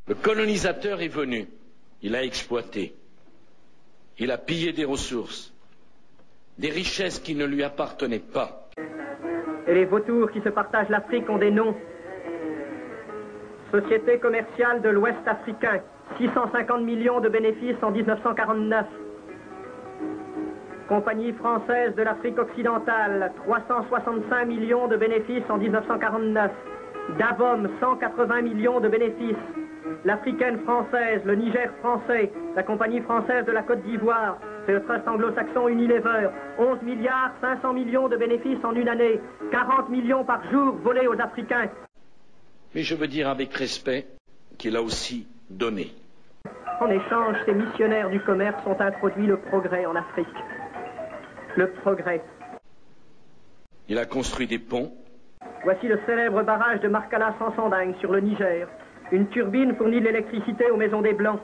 Le colonisateur est venu, il a exploité, il a pillé des ressources, des richesses qui ne lui appartenaient pas. Et les vautours qui se partagent l'Afrique ont des noms. Société commerciale de l'Ouest africain, 650 millions de bénéfices en 1949. Compagnie française de l'Afrique occidentale, 365 millions de bénéfices en 1949. Davom, 180 millions de bénéfices. L'Africaine française, le Niger français, la Compagnie française de la Côte d'Ivoire, c'est le trust anglo-saxon Unilever, 11 milliards 500 millions de bénéfices en une année, 40 millions par jour volés aux Africains. Mais je veux dire avec respect qu'il a aussi donné. En échange, ces missionnaires du commerce ont introduit le progrès en Afrique. Le progrès. Il a construit des ponts. Voici le célèbre barrage de Marcala Sansanding sur le Niger. Une turbine fournit de l'électricité aux maisons des Blancs.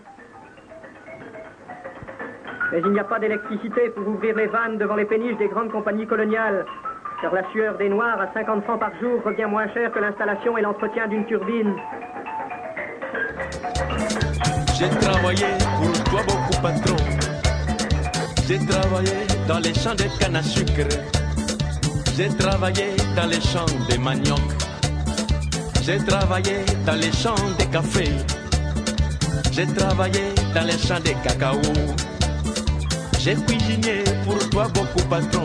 Mais il n'y a pas d'électricité pour ouvrir les vannes devant les péniches des grandes compagnies coloniales, car la sueur des Noirs à 50 francs par jour revient moins cher que l'installation et l'entretien d'une turbine. J'ai travaillé pour toi beaucoup, patron. J'ai travaillé dans les champs de canne à sucre. J'ai travaillé dans les champs de manioc. J'ai travaillé dans les champs de café. J'ai travaillé dans les champs de cacao. J'ai cuisiné pour toi beaucoup, patron.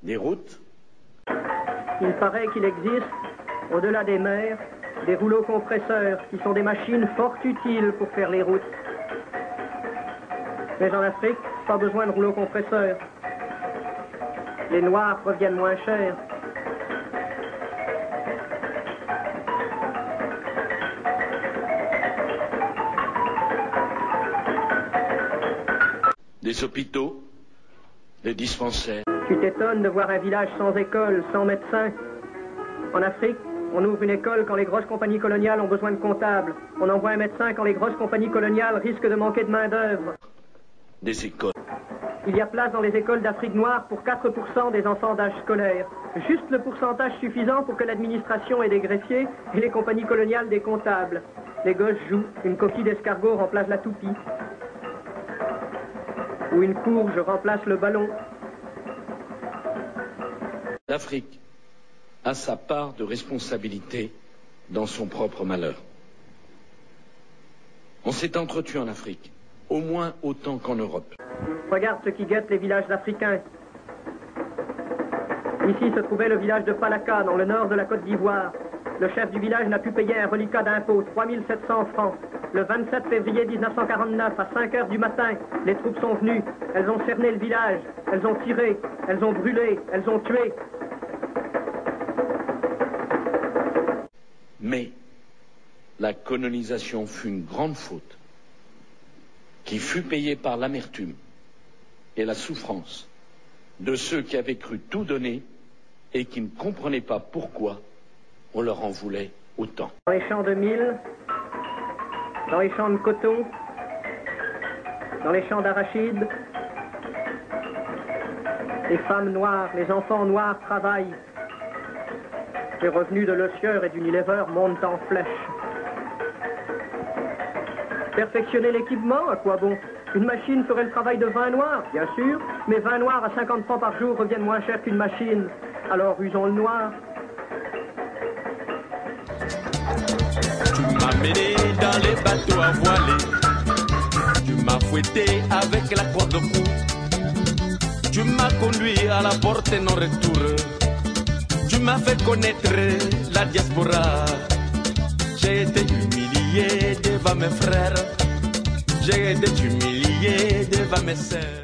Des routes. Il paraît qu'il existe, au-delà des mers, des rouleaux compresseurs qui sont des machines fort utiles pour faire les routes. Mais en Afrique, pas besoin de rouleaux compresseurs. Les Noirs reviennent moins cher. Des hôpitaux, des dispensaires. Tu t'étonnes de voir un village sans école, sans médecin. En Afrique, on ouvre une école quand les grosses compagnies coloniales ont besoin de comptables. On envoie un médecin quand les grosses compagnies coloniales risquent de manquer de main-d'œuvre. Des écoles. Il y a place dans les écoles d'Afrique noire pour 4% des enfants d'âge scolaire. Juste le pourcentage suffisant pour que l'administration ait des greffiers et les compagnies coloniales des comptables. Les gosses jouent, une coquille d'escargot remplace la toupie. Ou une courge remplace le ballon. L'Afrique a sa part de responsabilité dans son propre malheur. On s'est entretenu en Afrique, au moins autant qu'en Europe. Regarde ce qui guette les villages africains. Ici se trouvait le village de Palaka, dans le nord de la Côte d'Ivoire. Le chef du village n'a pu payer un reliquat d'impôt, 3700 francs. Le 27 février 1949, à 5 heures du matin, les troupes sont venues. Elles ont cerné le village, elles ont tiré, elles ont brûlé, elles ont tué. Mais la colonisation fut une grande faute qui fut payée par l'amertume et la souffrance de ceux qui avaient cru tout donner et qui ne comprenaient pas pourquoi on leur en voulait autant. Dans les champs de mil, dans les champs de coton, dans les champs d'arachide, les femmes noires, les enfants noirs travaillent. Les revenus de Le Sieur et d'Unilever montent en flèche. Perfectionner l'équipement, à quoi bon? Une machine ferait le travail de 20 noirs, bien sûr, mais 20 noirs à 50 francs par jour reviennent moins cher qu'une machine. Alors usons le noir. Tu m'as mené dans les bateaux à voiler. Tu m'as fouetté avec la corde au cou. Tu m'as conduit à la porte non-retour. Tu m'as fait connaître la diaspora. J'ai été humilié devant mes frères. J'ai été humilié devant mes sœurs.